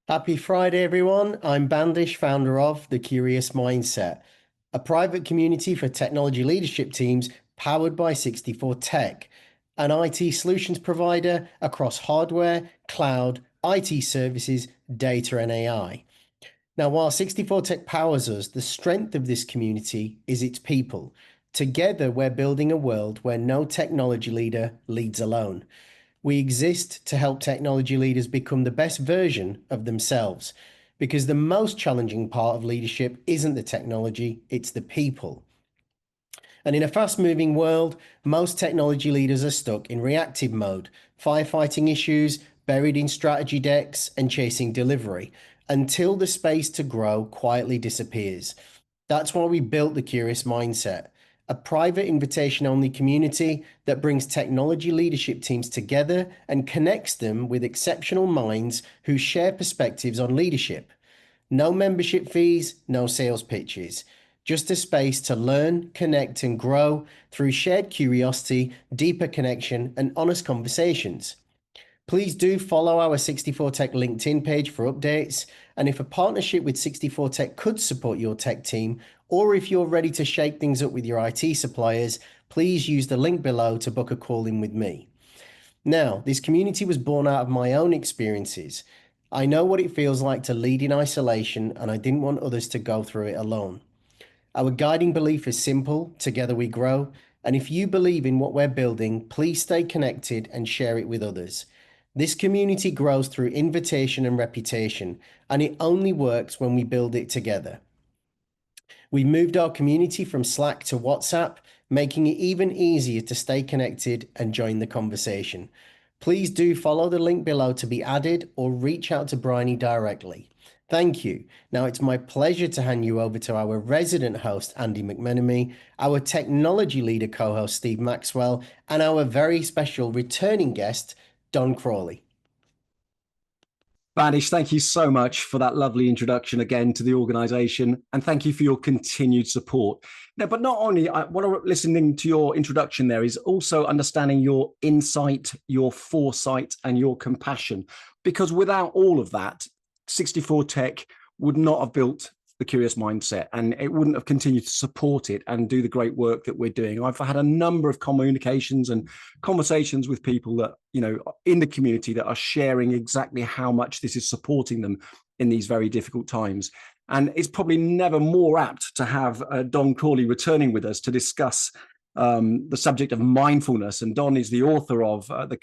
Happy Friday, everyone. I'm Bandish, founder of The Curious Mindset, a private community for technology leadership teams powered by 64 Tech, an IT solutions provider across hardware, cloud, IT services, data, and AI. Now, while 64 Tech powers us, the strength of this community is its people. Together, we're building a world where no technology leader leads alone. We exist to help technology leaders become the best version of themselves, because the most challenging part of leadership isn't the technology, it's the people. And in a fast moving world, most technology leaders are stuck in reactive mode, firefighting issues, buried in strategy decks, and chasing delivery, until the space to grow quietly disappears. That's why we built the Curious Mindset, a private invitation only community that brings technology leadership teams together and connects them with exceptional minds who share perspectives on leadership. No membership fees, no sales pitches. Just a space to learn, connect, and grow through shared curiosity, deeper connection, and honest conversations. Please do follow our 64 Tech LinkedIn page for updates. And if a partnership with 64 Tech could support your tech team, or if you're ready to shake things up with your IT suppliers, please use the link below to book a call in with me. Now, this community was born out of my own experiences. I know what it feels like to lead in isolation, and I didn't want others to go through it alone. Our guiding belief is simple: together we grow. And if you believe in what we're building, please stay connected and share it with others. This community grows through invitation and reputation, and it only works when we build it together. We've moved our community from Slack to WhatsApp, making it even easier to stay connected and join the conversation. Please do follow the link below to be added or reach out to Bryony directly. Thank you. Now it's my pleasure to hand you over to our resident host, Andy McMenemy, our technology leader co-host, Steve Maxwell, and our very special returning guest, Don Crawley. Banish, thank you so much for that lovely introduction again to the organization, and thank you for your continued support. Now, but not only what I'm listening to your introduction there is also understanding your insight, your foresight, and your compassion, because without all of that, 64 Tech would not have built the Curious Mindset, and it wouldn't have continued to support it and do the great work that we're doing. I've had a number of communications and conversations with people that, in the community that are sharing exactly how much this is supporting them in these very difficult times. And it's probably never more apt to have Don Crawley returning with us to discuss the subject of mindfulness. And Don is the author of the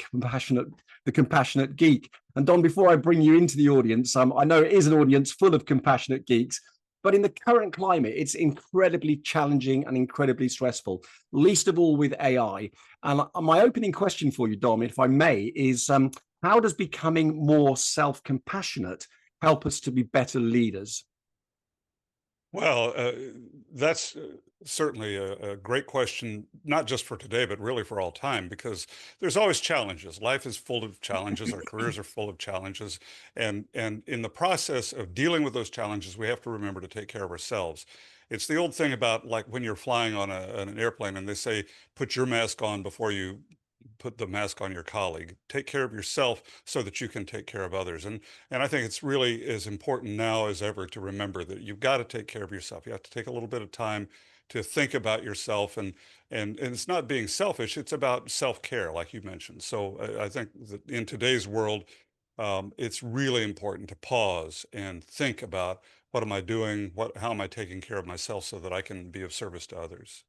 Compassionate Geek. And Don, before I bring you into the audience, I know it is an audience full of compassionate geeks, but in the current climate, it's incredibly challenging and incredibly stressful, least of all with AI. And my opening question for you, Dom, if I may, is how does becoming more self-compassionate help us to be better leaders? Well, that's certainly a great question, not just for today, but really for all time, because there's always challenges. Life is full of challenges. Our careers are full of challenges. And in the process of dealing with those challenges, we have to remember to take care of ourselves. It's the old thing about like when you're flying on an airplane and they say, put your mask on before you put the mask on your colleague. Take care of yourself so that you can take care of others. And I think it's really as important now as ever to remember that you've got to take care of yourself. You have to take a little bit of time to think about yourself, and it's not being selfish, it's about self-care, like you mentioned. So I think that in today's world, it's really important to pause and think about, what am I doing? How am I taking care of myself so that I can be of service to others?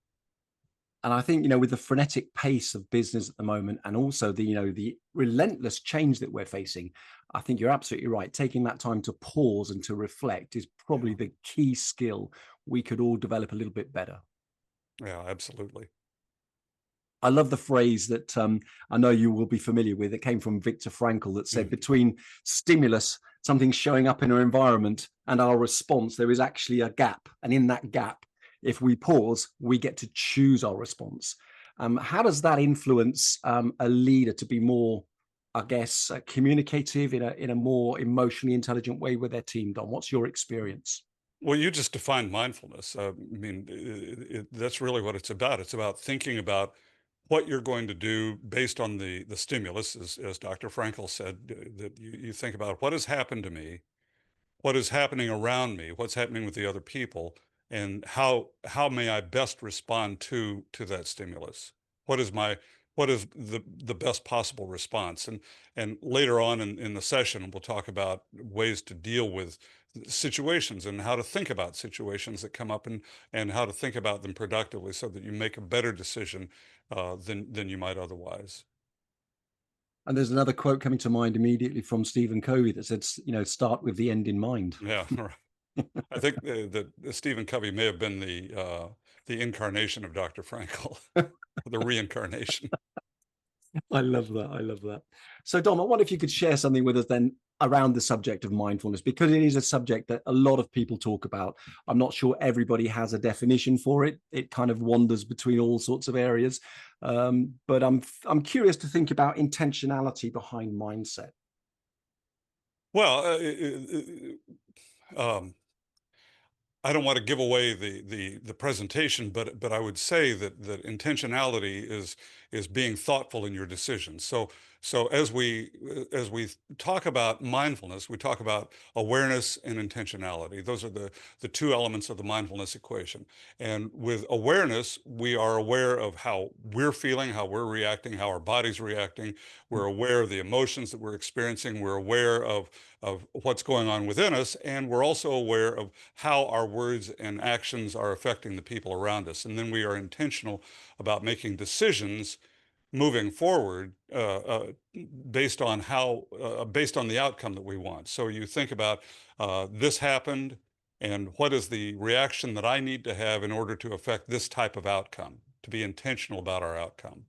And I think, with the frenetic pace of business at the moment, and also the relentless change that we're facing, I think you're absolutely right. Taking that time to pause and to reflect is probably the key skill we could all develop a little bit better. Yeah, absolutely. I love the phrase that I know you will be familiar with. It came from Viktor Frankl that said, between stimulus, something showing up in our environment, and our response, there is actually a gap. And in that gap, if we pause, we get to choose our response. How does that influence a leader to be more, I guess, communicative in a more emotionally intelligent way with their team? Don, what's your experience? Well, you just defined mindfulness. That's really what it's about. It's about thinking about what you're going to do based on the stimulus, as Dr. Frankel said, that you think about what has happened to me, what is happening around me, what's happening with the other people, and how may I best respond to that stimulus? What is my what is the best possible response? And later on in the session, we'll talk about ways to deal with situations and how to think about situations that come up, and how to think about them productively so that you make a better decision than you might otherwise. And there's another quote coming to mind immediately from Stephen Covey that said, start with the end in mind. Yeah, right. I think that Stephen Covey may have been the incarnation of Dr. Frankl, the reincarnation. I love that. I love that. So, Dom, I wonder if you could share something with us then around the subject of mindfulness, because it is a subject that a lot of people talk about. I'm not sure everybody has a definition for it. It kind of wanders between all sorts of areas. But I'm curious to think about intentionality behind mindset. Well, I don't want to give away the presentation, but I would say that intentionality is being thoughtful in your decisions. So as we talk about mindfulness, we talk about awareness and intentionality. Those are the two elements of the mindfulness equation. And with awareness, we are aware of how we're feeling, how we're reacting, how our body's reacting. We're aware of the emotions that we're experiencing. We're aware of what's going on within us, and we're also aware of how our words and actions are affecting the people around us. And then we are intentional about making decisions moving forward based on based on the outcome that we want. So you think about this happened, and what is the reaction that I need to have in order to affect this type of outcome, to be intentional about our outcome.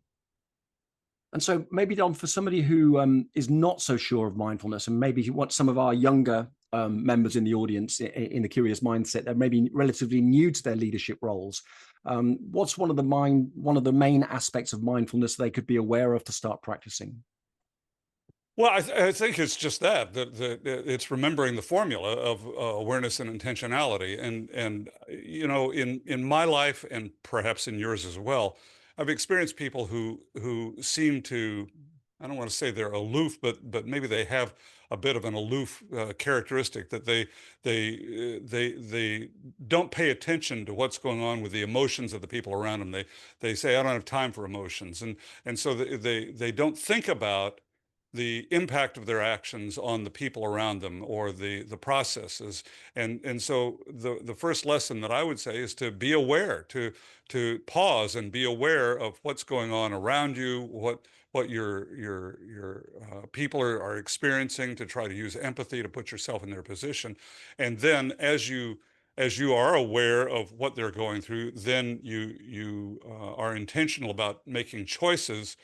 And so maybe, Dom, for somebody who is not so sure of mindfulness, and maybe what some of our younger members in the audience in the Curious Mindset, they're maybe relatively new to their leadership roles. What's one of the main aspects of mindfulness they could be aware of to start practicing? Well, I think it's just that it's remembering the formula of awareness and intentionality. And in my life, and perhaps in yours as well, I've experienced people who seem to, I don't want to say they're aloof, but maybe they have a bit of an aloof characteristic, that they don't pay attention to what's going on with the emotions of the people around them. They say, I don't have time for emotions, and so they don't think about the impact of their actions on the people around them, or the processes. And so the first lesson that I would say is to be aware, to pause and be aware of what's going on around you, what your people are experiencing, to try to use empathy to put yourself in their position. And then as you are aware of what they're going through, then you are intentional about making choices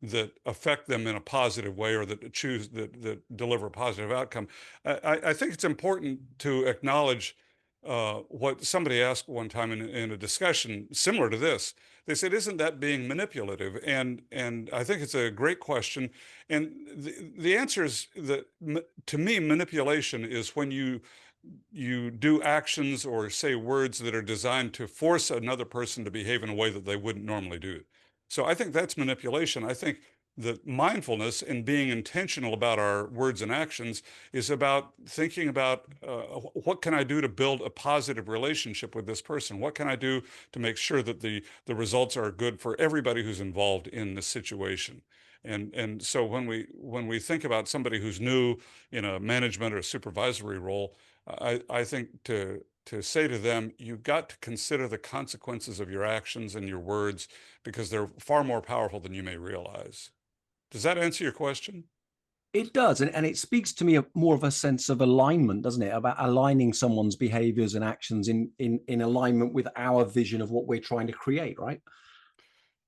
that affect them in a positive way, or that deliver a positive outcome. I think it's important to acknowledge what somebody asked one time in a discussion similar to this. They said, "Isn't that being manipulative?" And I think it's a great question. And the answer is that, to me, manipulation is when you do actions or say words that are designed to force another person to behave in a way that they wouldn't normally do. So I think that's manipulation. I think that mindfulness and being intentional about our words and actions is about thinking about what can I do to build a positive relationship with this person? What can I do to make sure that the results are good for everybody who's involved in the situation? And so when we think about somebody who's new in a management or supervisory role, I think to say to them, you've got to consider the consequences of your actions and your words, because they're far more powerful than you may realize. Does that answer your question? It does, and it speaks to me of more of a sense of alignment, doesn't it? About aligning someone's behaviors and actions in alignment with our vision of what we're trying to create, right?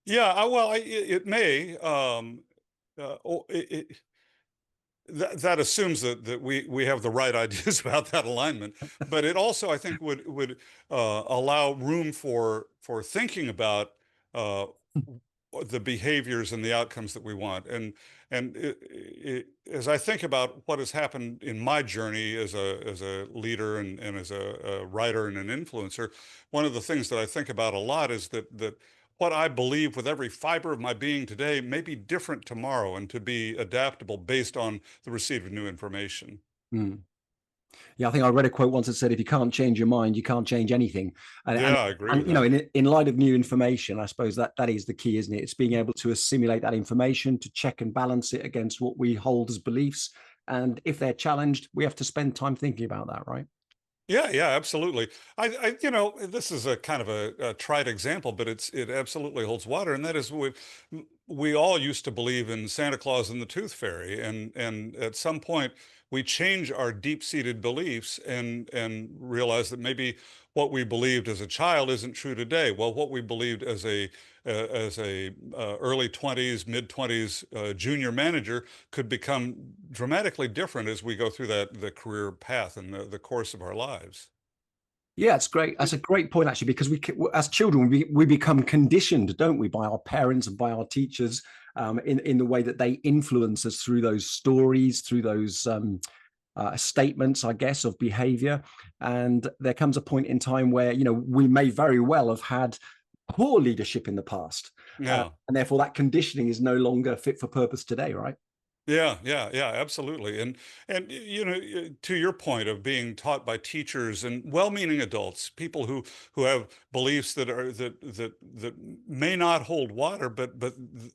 Yeah, well, it may. Uh, oh, it, it, that assumes that we have the right ideas about that alignment, but it also, I think, would allow room for thinking about uh, the behaviors and the outcomes that we want. And as I think about what has happened in my journey as a leader and as a writer and an influencer, one of the things that I think about a lot is that what I believe with every fiber of my being today may be different tomorrow, and to be adaptable based on the receipt of new information. Mm. Yeah, I think I read a quote once that said, "If you can't change your mind, you can't change anything." And Yeah, I agree with you know, that. in light of new information, I suppose that is the key, isn't it? It's being able to assimilate that information, to check and balance it against what we hold as beliefs. And if they're challenged, we have to spend time thinking about that, right? Yeah, yeah, absolutely. You know, this is a kind of a trite example, but it absolutely holds water, and that is we all used to believe in Santa Claus and the Tooth Fairy, and at some point we change our deep-seated beliefs and realize that maybe what we believed as a child isn't true today. Well, what we believed as a early 20s, mid 20s junior manager could become dramatically different as we go through the career path and the course of our lives. Yeah, it's great. That's a great point, actually, because as children, we become conditioned, don't we, by our parents and by our teachers, in the way that they influence us through those stories, through those statements, I guess, of behavior. And there comes a point in time where, you know, we may very well have had poor leadership in the past. Yeah. And therefore that conditioning is no longer fit for purpose today, right? Yeah, yeah, yeah, absolutely. And you know, to your point of being taught by teachers and well-meaning adults, people who have beliefs that may not hold water, but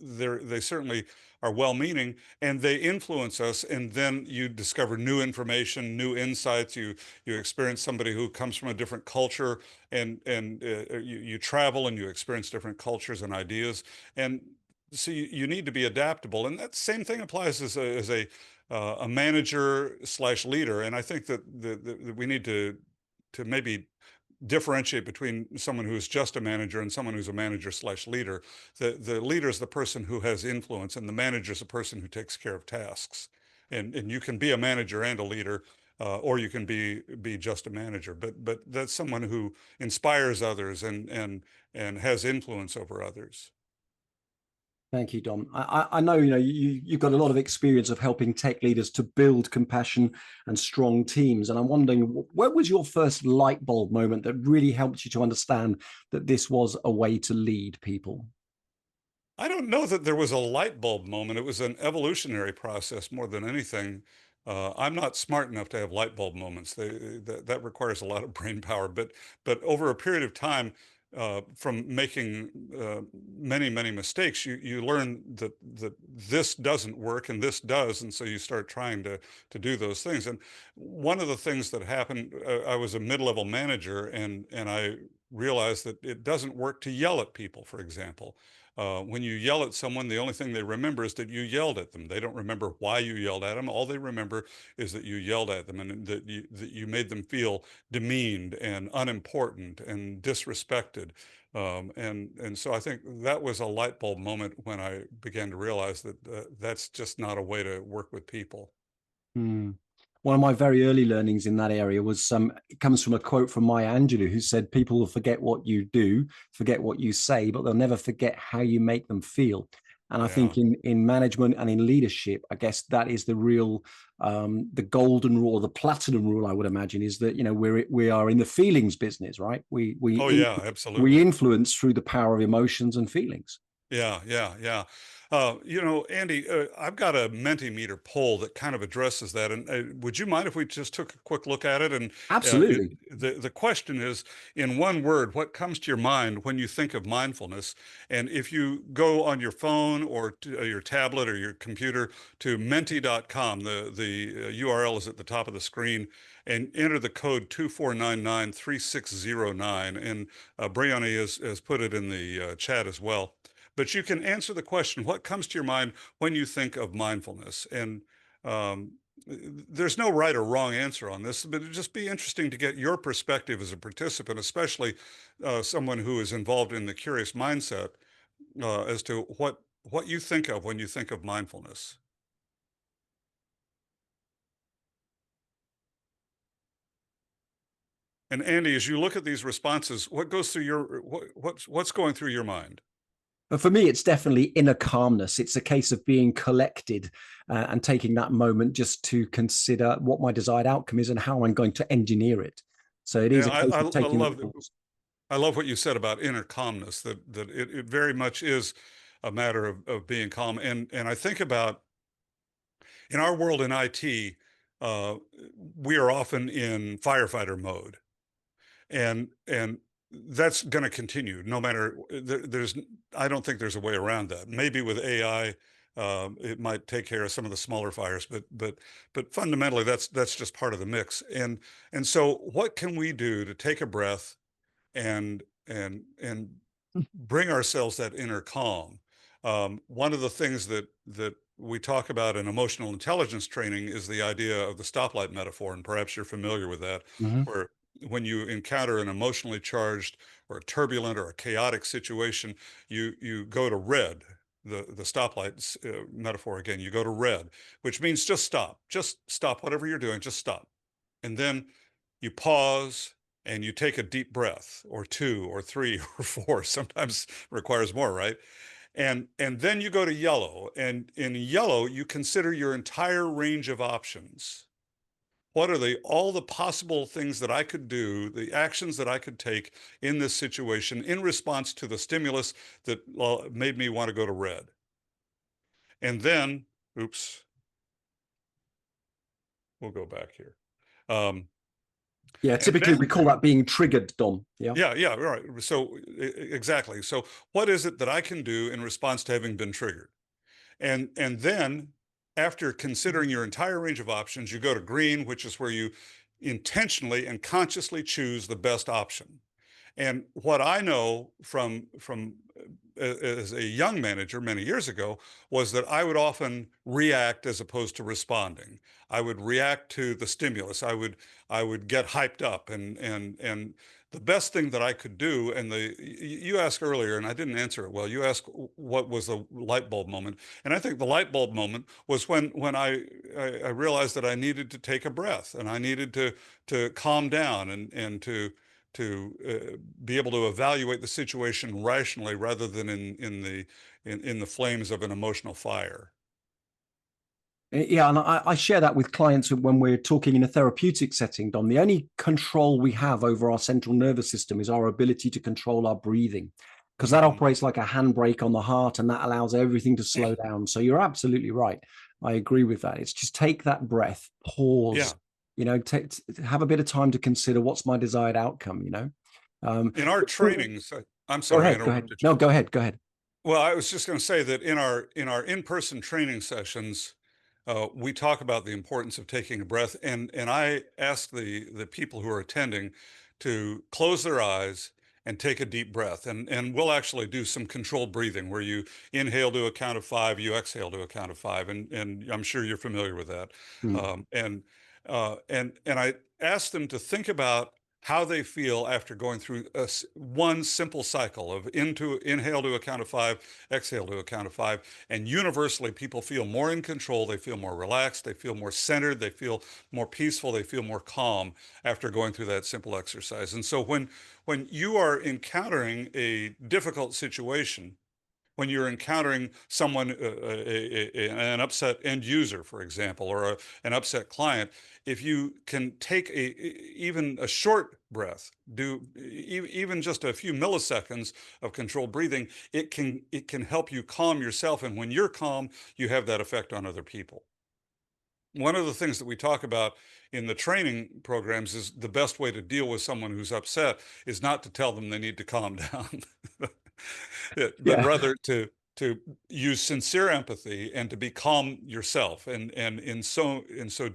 they certainly are well-meaning and they influence us. And then you discover new information, new insights. You experience somebody who comes from a different culture, and you travel and you experience different cultures and ideas. And so you need to be adaptable, and that same thing applies as a manager slash leader. And I think that we need to maybe differentiate between someone who is just a manager and someone who's a manager slash leader. The leader is the person who has influence, and the manager is the person who takes care of tasks. And you can be a manager and a leader, or you can be just a manager. But that's someone who inspires others and has influence over others. Thank you, Don. I know, you know, you've got a lot of experience of helping tech leaders to build compassion and strong teams. And I'm wondering, where was your first light bulb moment that really helped you to understand that this was a way to lead people? I don't know that there was a light bulb moment. It was an evolutionary process more than anything. I'm not smart enough to have light bulb moments. That requires a lot of brain power. But over a period of time, from making many mistakes, you learn that this doesn't work and this does, and so you start trying to do those things. And one of the things that happened, I was a mid-level manager, and I realized that it doesn't work to yell at people, for example. When you yell at someone, the only thing they remember is that you yelled at them. They don't remember why you yelled at them. All they remember is that you yelled at them and that you made them feel demeaned and unimportant and disrespected. And so I think that was a light bulb moment when I began to realize that that's just not a way to work with people. Hmm. One of my very early learnings in that area was it comes from a quote from Maya Angelou, who said, "People will forget what you do, forget what you say, but they'll never forget how you make them feel." And I Yeah. think in management and in leadership, I guess that is the real the golden rule, or the platinum rule, I would imagine, is that, you know, we are in the feelings business, right? Oh, yeah, We absolutely. influence through the power of emotions and feelings. Yeah, yeah, yeah. You know, Andy, I've got a Mentimeter poll that kind of addresses that. And would you mind if we just took a quick look at it? And Absolutely. the question is, in one word, what comes to your mind when you think of mindfulness? And if you go on your phone or your tablet or your computer to menti.com, the URL is at the top of the screen, and enter the code 24993609. And Briony has put it in the chat as well. But you can answer the question, what comes to your mind when you think of mindfulness? And um, there's no right or wrong answer on this, but it'd just be interesting to get your perspective as a participant, especially someone who is involved in the curious mindset, as to what you think of when you think of mindfulness. And Andy, as you look at these responses, what goes through what's going through your mind? But for me, it's definitely inner calmness. It's a case of being collected and taking that moment just to consider what my desired outcome is and how I'm going to engineer it. So it is Yeah, a case of taking that pause. I love what you said about inner calmness, that it very much is a matter of being calm. And I think about in our world in IT, uh, we are often in firefighter mode, and that's going to continue no matter. There's I don't think there's a way around that. Maybe with AI, it might take care of some of the smaller fires, but fundamentally, that's just part of the mix. And so, what can we do to take a breath and bring ourselves that inner calm? One of the things that we talk about in emotional intelligence training is the idea of the stoplight metaphor, and perhaps you're familiar with that, Mm-hmm. where when you encounter an emotionally charged or a turbulent or a chaotic situation, you go to red. The stoplight metaphor again, you go to red, which means just stop whatever you're doing, just stop, and then you pause and you take a deep breath or two or three or four, sometimes requires more, right? And then you go to yellow, and in yellow you consider your entire range of options. What are all the possible things that I could do, the actions that I could take in this situation in response to the stimulus that made me want to go to red? And then, oops, we'll go back here. Yeah, typically we call that being triggered, Don. Yeah. Yeah, right. So exactly. So what is it that I can do in response to having been triggered? And then after considering your entire range of options, you go to green, which is where you intentionally and consciously choose the best option. And what I know from as a young manager many years ago was that I would often react as opposed to responding. I would react to the stimulus. I would get hyped up, and the best thing that I could do. And you asked earlier, and I didn't answer it well. You asked what was the light bulb moment, and I think the light bulb moment was when I realized that I needed to take a breath, and I needed to calm down, and to be able to evaluate the situation rationally rather than in the flames of an emotional fire. Yeah, and I share that with clients when we're talking in a therapeutic setting, Don. The only control we have over our central nervous system is our ability to control our breathing, because that operates like a handbrake on the heart, and that allows everything to slow down. So you're absolutely right. I agree with that. It's just take that breath, pause, have a bit of time to consider what's my desired outcome, In our trainings, I'm Go sorry, I ahead, go ahead. interrupted you. No, go ahead, go ahead. Well, I was just going to say that in our in-person training sessions, we talk about the importance of taking a breath, and I ask the people who are attending to close their eyes and take a deep breath, and we'll actually do some controlled breathing where you inhale to a count of 5, you exhale to a count of 5, and I'm sure you're familiar with that. And I ask them to think about how they feel after going through one simple cycle of inhale to a count of 5, exhale to a count of 5. And universally, people feel more in control. They feel more relaxed. They feel more centered. They feel more peaceful. They feel more calm after going through that simple exercise. And so when you are encountering a difficult situation, when you're encountering someone, an upset end user, for example, or an upset client, if you can take even a short breath, do even just a few milliseconds of controlled breathing, it can help you calm yourself. And when you're calm, you have that effect on other people. One of the things that we talk about in the training programs is the best way to deal with someone who's upset is not to tell them they need to calm down, but rather to use sincere empathy and to be calm yourself. And in so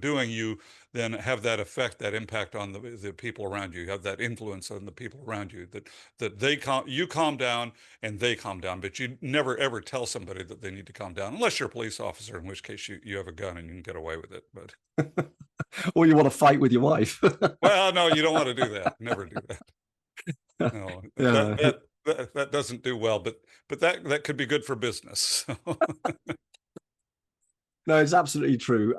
doing, you then have that effect, that impact on the people around you. You have that influence on the people around you, that you calm down and they calm down. But you never ever tell somebody that they need to calm down, unless you're a police officer, in which case you have a gun and you can get away with it. But or you want to fight with your wife. well, no, you don't want to do that. Never do that. No, that doesn't do well, but that could be good for business. No, it's absolutely true.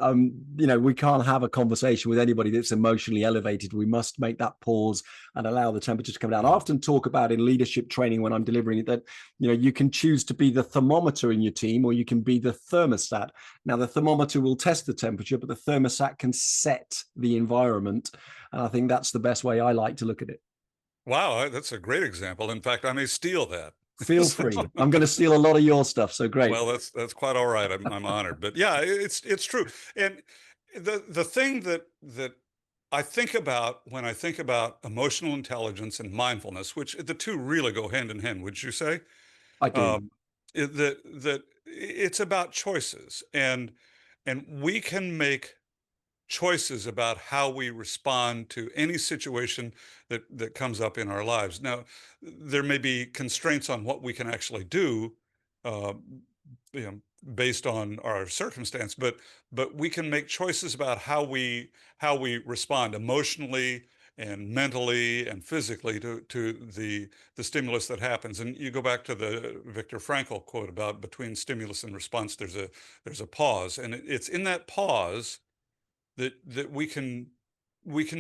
We can't have a conversation with anybody that's emotionally elevated. We must make that pause and allow the temperature to come down. I often talk about in leadership training when I'm delivering it that, you can choose to be the thermometer in your team, or you can be the thermostat. Now, the thermometer will test the temperature, but the thermostat can set the environment. And I think that's the best way I like to look at it. Wow, that's a great example. In fact, I may steal that. Feel free. I'm going to steal a lot of your stuff. So great. Well, that's quite all right. I'm honored. But yeah, it's true. And the thing that I think about when I think about emotional intelligence and mindfulness, which the two really go hand in hand, would you say? I do. Um, that it's about choices, and we can make choices about how we respond to any situation that comes up in our lives. Now, there may be constraints on what we can actually do, uh, you know, based on our circumstance, but we can make choices about how we respond emotionally and mentally and physically to the stimulus that happens. And you go back to the Viktor Frankl quote about between stimulus and response, there's a pause, and it's in that pause that we can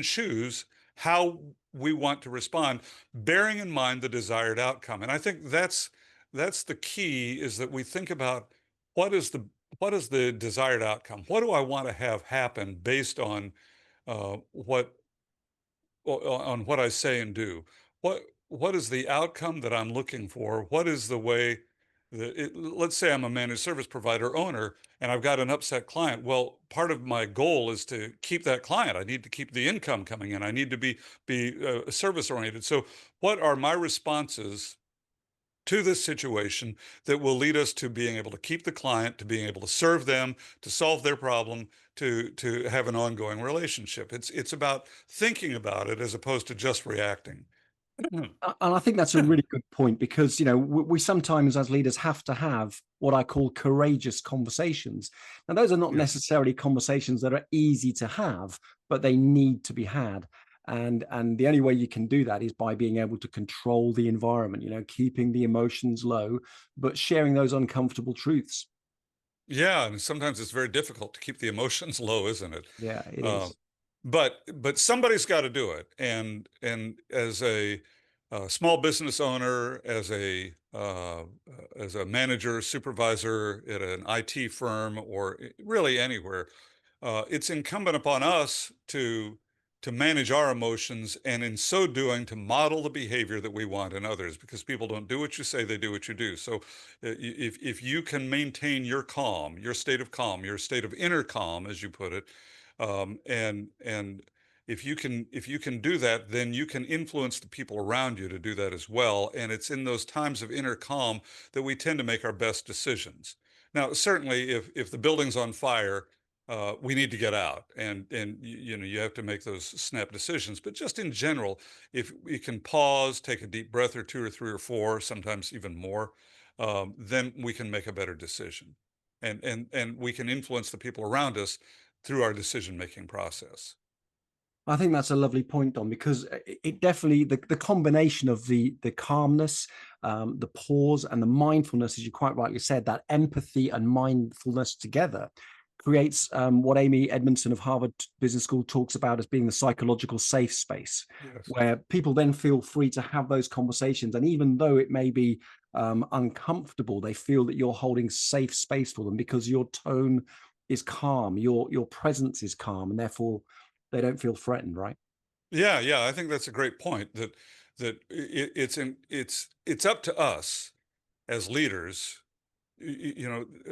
choose how we want to respond, bearing in mind the desired outcome. And I think that's the key, is that we think about what is the desired outcome? What do I want to have happen based on what on what I say and do? What is the outcome that I'm looking for? What is the way let's say I'm a managed service provider owner and I've got an upset client. Well, part of my goal is to keep that client. I need to keep the income coming in. I need to be service oriented. So, what are my responses to this situation that will lead us to being able to keep the client, to being able to serve them, to solve their problem, to have an ongoing relationship? It's about thinking about it as opposed to just reacting. And I think that's a really good point, because, we sometimes as leaders have to have what I call courageous conversations. Now, those are not Yes. necessarily conversations that are easy to have, but they need to be had. And the only way you can do that is by being able to control the environment, keeping the emotions low, but sharing those uncomfortable truths. Yeah, and sometimes it's very difficult to keep the emotions low, isn't it? Yeah, it Uh, is. but somebody's got to do it, and as a small business owner, as a manager, supervisor at an IT firm, or really anywhere, it's incumbent upon us to manage our emotions, and in so doing, to model the behavior that we want in others. Because people don't do what you say; they do what you do. So, if you can maintain your calm, your state of calm, your state of inner calm, as you put it, and if you can do that, then you can influence the people around you to do that as well. And it's in those times of inner calm that we tend to make our best decisions. Now, certainly, if the building's on fire, we need to get out, and you have to make those snap decisions. But just in general, if we can pause, take a deep breath or two or three or four, sometimes even more, then we can make a better decision, and we can influence the people around us through our decision making process. I think that's a lovely point, Don, because it definitely, the combination of the calmness, the pause, and the mindfulness, as you quite rightly said, that empathy and mindfulness together creates what Amy Edmondson of Harvard Business School talks about as being the psychological safe space, Yes. where people then feel free to have those conversations. And even though it may be uncomfortable, they feel that you're holding safe space for them because your tone is calm, your presence is calm, and therefore they don't feel threatened, right? Yeah, yeah, I think that's a great point. It's up to us as leaders.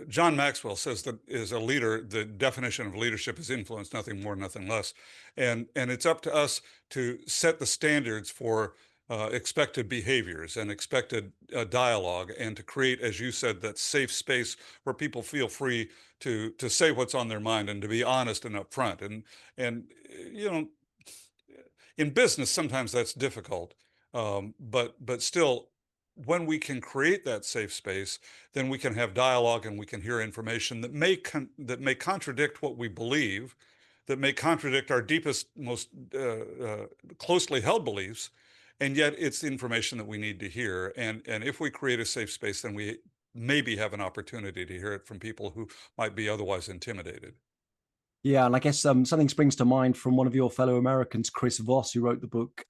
John Maxwell says that as a leader, the definition of leadership is influence, nothing more, nothing less. And it's up to us to set the standards for expected behaviors and expected dialogue, and to create, as you said, that safe space where people feel free to say what's on their mind and to be honest and upfront. And you know, in business, sometimes that's difficult, but still, when we can create that safe space, then we can have dialogue and we can hear information that may contradict what we believe, that may contradict our deepest, most closely held beliefs, and yet it's the information that we need to hear. And if we create a safe space, then we maybe have an opportunity to hear it from people who might be otherwise intimidated. Yeah, and I guess something springs to mind from one of your fellow Americans, Chris Voss, who wrote the book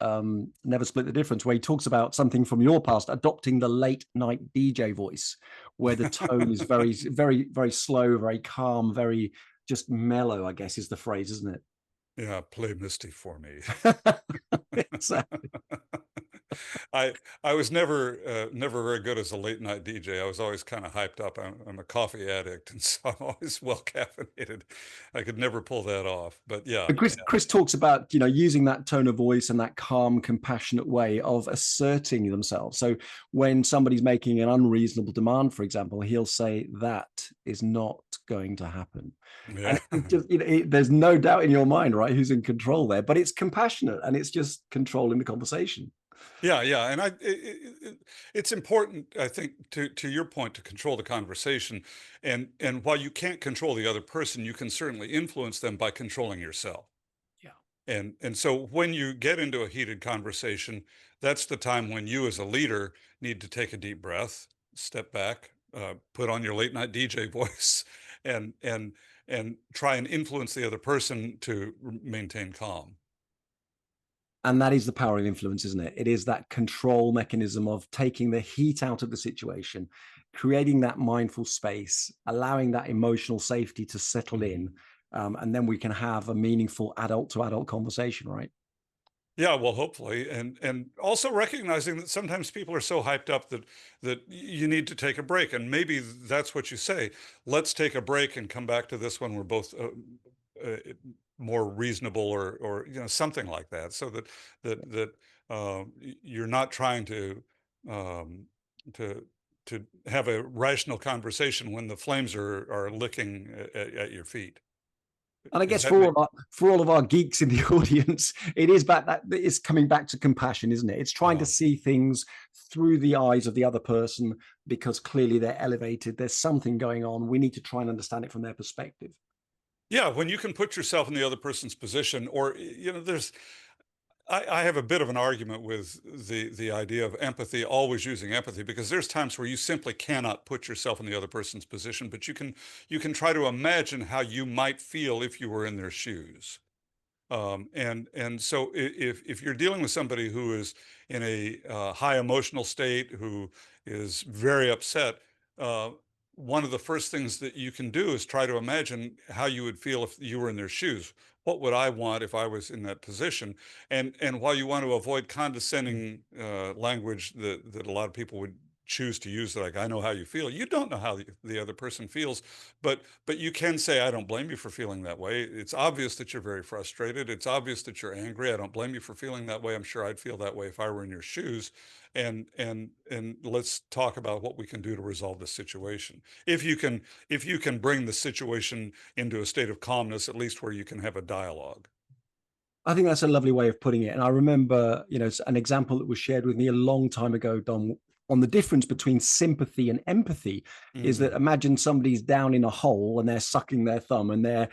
Never Split the Difference, where he talks about something from your past, adopting the late night DJ voice, where the tone is very, very, very slow, very calm, very just mellow, I guess is the phrase, isn't Yeah, play Misty for me. it? Exactly. I was never very good as a late night DJ. I was always kind of hyped up. I'm a coffee addict, and so I'm always well caffeinated. I could never pull that off. But yeah, But Chris talks about, using that tone of voice and that calm, compassionate way of asserting themselves. So when somebody's making an unreasonable demand, for example, he'll say that is not going to happen. yeah. And just, there's no doubt in your mind, right, who's in control there, but it's compassionate and it's just controlling the conversation. Yeah, yeah, and it's important, I think, to your point, to control the conversation, and while you can't control the other person, you can certainly influence them by controlling yourself. Yeah. And so when you get into a heated conversation, that's the time when you, as a leader, need to take a deep breath, step back, put on your late night DJ voice, and and and try and influence the other person to maintain calm. And that is the power of influence, isn't it? It is that control mechanism of taking the heat out of the situation, creating that mindful space, allowing that emotional safety to settle in. And then we can have a meaningful adult to adult conversation, right? Yeah, well, hopefully, and also recognizing that sometimes people are so hyped up that you need to take a break, and maybe that's what you say. Let's take a break and come back to this when we're both uh, more reasonable, or something like that, so that you're not trying um, to to have a rational conversation when the flames are licking at your feet. And I Is guess that make? for all of our geeks in the audience, it is back that it's coming back to compassion, isn't it? It's trying to see things through the eyes of the other person because clearly they're elevated. There's something going on. We need to try and understand it from their perspective. Yeah, when you can put yourself in the other person's position, or there's I have a bit of an argument with the idea of empathy, always using empathy, because there's times where you simply cannot put yourself in the other person's position, but you can try to imagine how you might feel if you were in their shoes. And so if you're dealing with somebody who is in a high emotional state, who is very upset, uh, one of the first things that you can do is try to imagine how you would feel if you were in their shoes. What would I want if I was in that position? And while you want to avoid condescending language that a lot of people would choose to use, like I know how you feel, you don't know how the other person feels, but you can say, I don't blame you for feeling that way. It's obvious that you're very frustrated. It's obvious that you're angry. I don't blame you for feeling that way. I'm sure I'd feel that way if I were in your shoes. And let's talk about what we can do to resolve this situation. If you can bring the situation into a state of calmness, at least where you can have a dialogue. I think that's a lovely way of putting it. And I remember, an example that was shared with me a long time ago, Don, on the difference between sympathy and empathy is that imagine somebody's down in a hole and they're sucking their thumb and they're,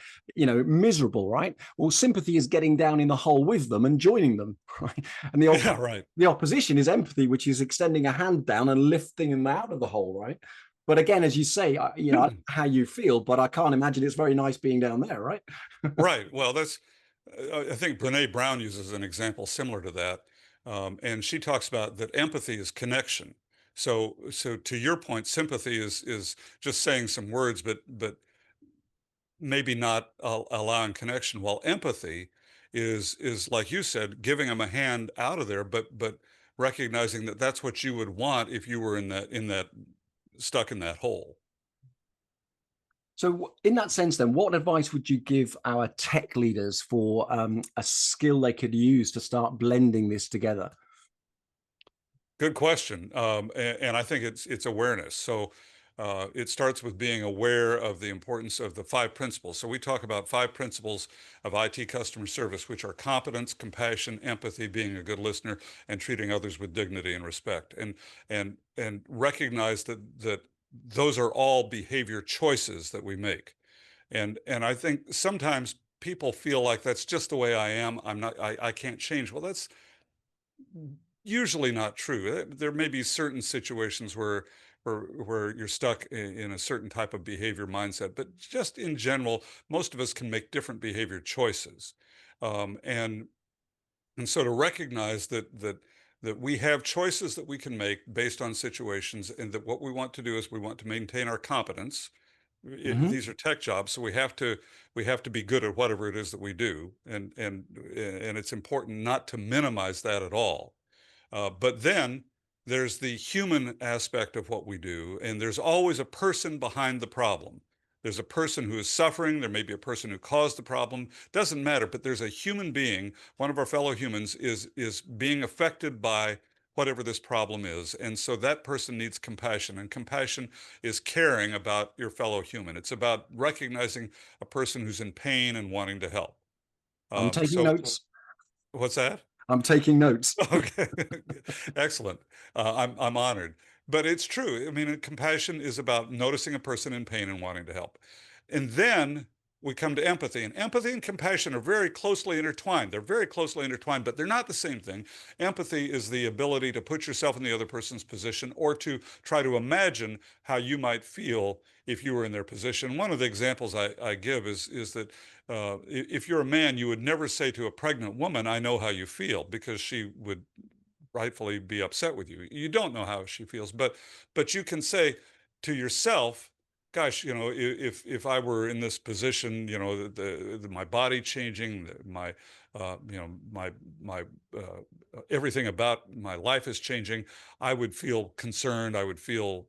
miserable, right? Well, sympathy is getting down in the hole with them and joining them, right? And Yeah, right. the opposition is empathy, which is extending a hand down and lifting them out of the hole, right? But again, as you say, I don't know how you feel, but I can't imagine it's very nice being down there, right? Right. Well, I think Brene Brown uses an example similar to that. And she talks about that empathy is connection. So to your point, sympathy is just saying some words, but maybe not allowing connection. While empathy is like you said, giving them a hand out of there, but recognizing that that's what you would want if you were in that stuck in that hole. So, in that sense, then, what advice would you give our tech leaders for a skill they could use to start blending this together? Good question. And I think it's awareness. So it starts with being aware of the importance of the five principles. So we talk about five principles of IT customer service, which are competence, compassion, empathy, being a good listener, and treating others with dignity and respect. And recognize that those are all behavior choices that we make. And I think sometimes people feel like that's just the way I am. I can't change. Well, that's usually not true. There may be certain situations where you're stuck in a certain type of behavior mindset, but just in general, most of us can make different behavior choices, um, and and so to recognize that we have choices that we can make based on situations, and that what we want to do is we want to maintain our competence. Mm-hmm. These are tech jobs, so we have to be good at whatever it is that we do, and it's important not to minimize that at all. But then there's the human aspect of what we do, and there's always a person behind the problem. There's a person who is suffering. There may be a person who caused the problem. Doesn't matter, but there's a human being. One of our fellow humans is being affected by whatever this problem is. And so that person needs compassion. And compassion is caring about your fellow human. It's about recognizing a person who's in pain and wanting to help. I'm taking So notes. what's that? I'm taking notes. Okay, excellent. I'm honored. But it's true. I mean, compassion is about noticing a person in pain and wanting to help. And then we come to empathy. And empathy and compassion are very closely intertwined. They're very closely intertwined, but they're not the same thing. Empathy is the ability to put yourself in the other person's position or to try to imagine how you might feel if you were in their position. One of the examples I give is that if you're a man, you would never say to a pregnant woman, "I know how you feel," because she would rightfully be upset with you. You don't know how she feels, but you can say to yourself, "Gosh, if I were in this position, my body changing, my my everything about my life is changing. I would feel concerned. I would feel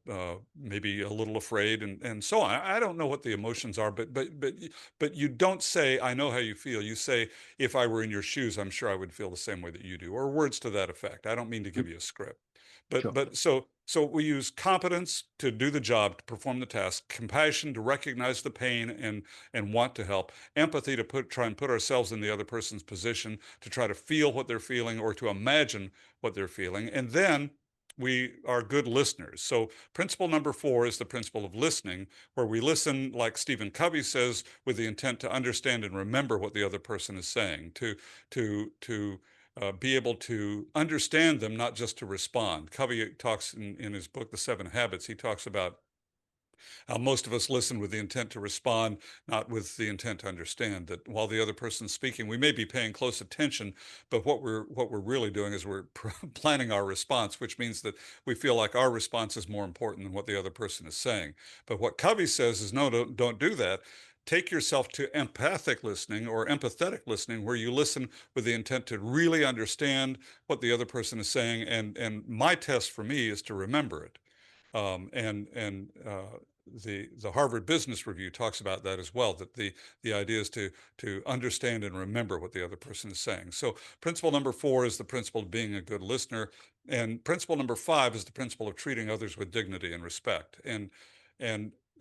maybe a little afraid, and so on. I don't know what the emotions are, but you don't say, 'I know how you feel.' You say, 'If I were in your shoes, I'm sure I would feel the same way that you do,' or words to that effect. I don't mean to give you a script, Sure. but so we use competence to do the job, to perform the task, compassion to recognize the pain and want to help, empathy to try and put ourselves in the other person's position, to try to feel what they're feeling or to imagine what they're feeling, and then we are good listeners. So principle number 4 is the principle of listening, where we listen, like Stephen Covey says, with the intent to understand and remember what the other person is saying, to be able to understand them, not just to respond. Covey talks in his book, The 7 Habits, he talks about how most of us listen with the intent to respond, not with the intent to understand. That while the other person's speaking, we may be paying close attention, but what we're really doing is we're planning our response, which means that we feel like our response is more important than what the other person is saying. But what Covey says is, no, don't do that. Take yourself to empathic listening or empathetic listening, where you listen with the intent to really understand what the other person is saying. And my test for me is to remember it. And the Harvard Business Review talks about that as well. That the idea is to understand and remember what the other person is saying. So principle number 4 is the principle of being a good listener, and principle number 5 is the principle of treating others with dignity and respect. And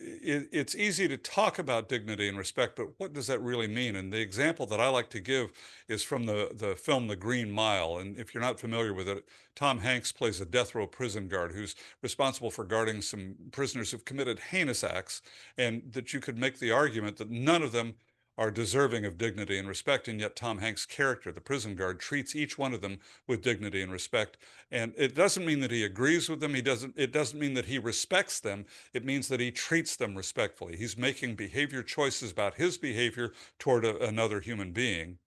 it's easy to talk about dignity and respect, but what does that really mean? And the example that I like to give is from the film The Green Mile. And if you're not familiar with it, Tom Hanks plays a death row prison guard who's responsible for guarding some prisoners who've committed heinous acts, and that you could make the argument that none of them are deserving of dignity and respect, and yet Tom Hanks' character, the prison guard, treats each one of them with dignity and respect. And it doesn't mean that he agrees with them. It doesn't mean that he respects them. It means that he treats them respectfully. He's making behavior choices about his behavior toward another human being.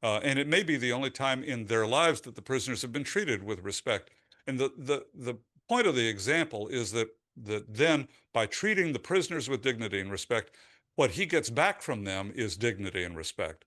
And it may be the only time in their lives that the prisoners have been treated with respect. And the point of the example is that then by treating the prisoners with dignity and respect, what he gets back from them is dignity and respect.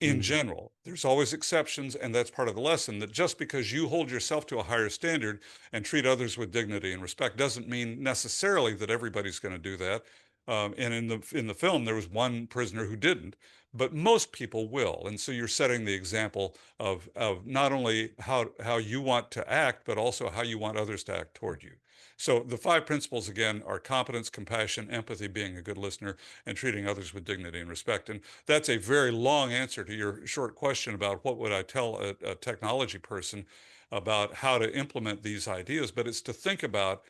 In general, there's always exceptions, and that's part of the lesson, that just because you hold yourself to a higher standard and treat others with dignity and respect doesn't mean necessarily that everybody's going to do that. And in the film, there was one prisoner who didn't, but most people will. And so you're setting the example of not only how you want to act, but also how you want others to act toward you. So the 5 principles, again, are competence, compassion, empathy, being a good listener, and treating others with dignity and respect. And that's a very long answer to your short question about what would I tell a technology person about how to implement these ideas. But it's to think about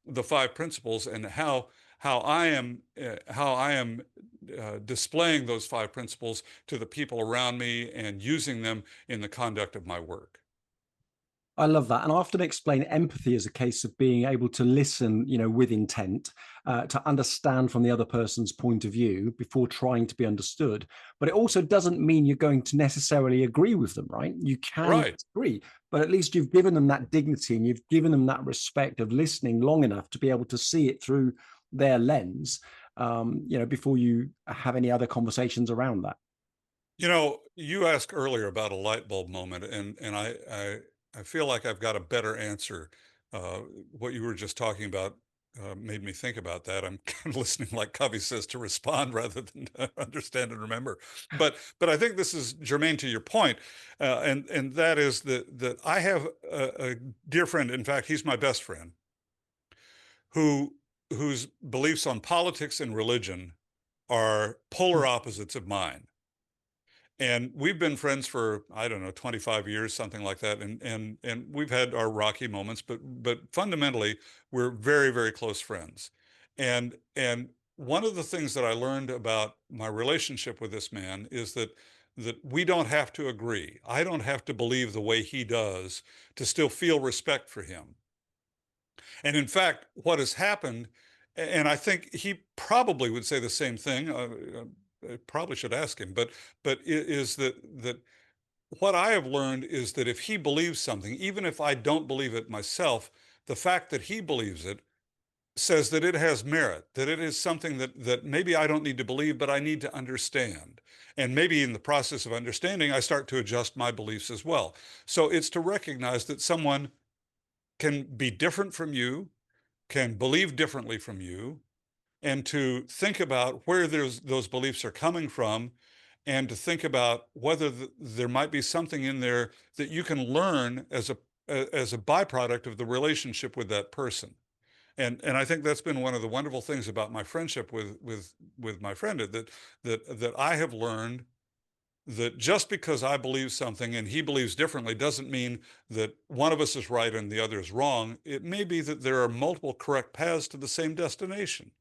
the 5 principles and how I am displaying those 5 principles to the people around me and using them in the conduct of my work. I love that. And I often explain empathy as a case of being able to listen, with intent, to understand from the other person's point of view before trying to be understood. But it also doesn't mean you're going to necessarily agree with them, right? You can Right. disagree, but at least you've given them that dignity and you've given them that respect of listening long enough to be able to see it through their lens, before you have any other conversations around that. You asked earlier about a light bulb moment, and I feel like I've got a better answer. What you were just talking about made me think about that. I'm kind of listening, like Covey says, to respond rather than to understand and remember. But I think this is germane to your point, and that is that I have a dear friend. In fact, he's my best friend, whose beliefs on politics and religion are polar opposites of mine. And we've been friends for, I don't know, 25 years, something like that. And we've had our rocky moments, but fundamentally, we're very, very close friends. And one of the things that I learned about my relationship with this man is that we don't have to agree. I don't have to believe the way he does to still feel respect for him. And in fact, what has happened, and I think he probably would say the same thing. I probably should ask him, but is that what I have learned is that if he believes something, even if I don't believe it myself, the fact that he believes it says that it has merit, that it is something that maybe I don't need to believe, but I need to understand. And maybe in the process of understanding, I start to adjust my beliefs as well. So it's to recognize that someone can be different from you, can believe differently from you, and to think about where those beliefs are coming from, and to think about whether there might be something in there that you can learn as a byproduct of the relationship with that person. And I think that's been one of the wonderful things about my friendship with my friend, that I have learned that just because I believe something and he believes differently doesn't mean that one of us is right and the other is wrong. It may be that there are multiple correct paths to the same destination.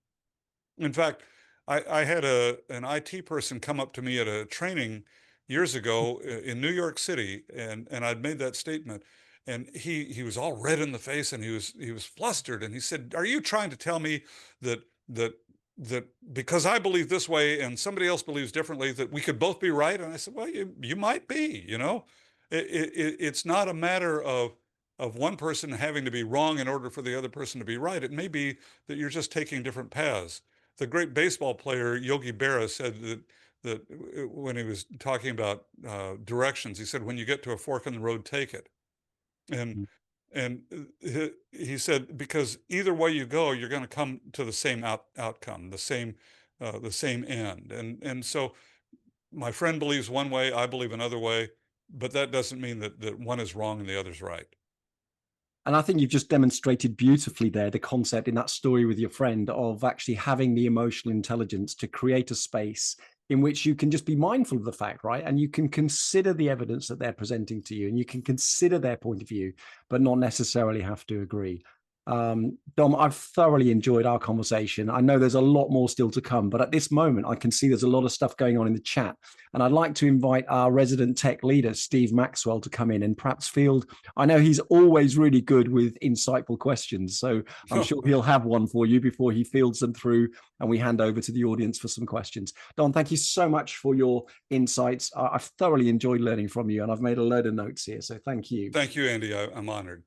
In fact, I had an IT person come up to me at a training years ago in New York City, and I'd made that statement, and he was all red in the face, and he was flustered, and he said, "Are you trying to tell me that that that because I believe this way and somebody else believes differently that we could both be right?" And I said, "Well, you might be, you know. It's not a matter of one person having to be wrong in order for the other person to be right. It may be that you're just taking different paths." The great baseball player Yogi Berra said that when he was talking about directions, he said, "When you get to a fork in the road, take it." And and he said, because either way you go, you're going to come to the same outcome, the same end. And so my friend believes one way, I believe another way, but that doesn't mean that one is wrong and the other's right. And I think you've just demonstrated beautifully there the concept in that story with your friend of actually having the emotional intelligence to create a space in which you can just be mindful of the fact, right? And you can consider the evidence that they're presenting to you, and you can consider their point of view, but not necessarily have to agree. Dom, I've thoroughly enjoyed our conversation. I know there's a lot more still to come, but at this moment, I can see there's a lot of stuff going on in the chat. And I'd like to invite our resident tech leader, Steve Maxwell, to come in and perhaps field. I know he's always really good with insightful questions, so I'm sure he'll have one for you before he fields them through and we hand over to the audience for some questions. Don, thank you so much for your insights. I've thoroughly enjoyed learning from you, and I've made a load of notes here, so thank you. Thank you, Andy. I'm honored.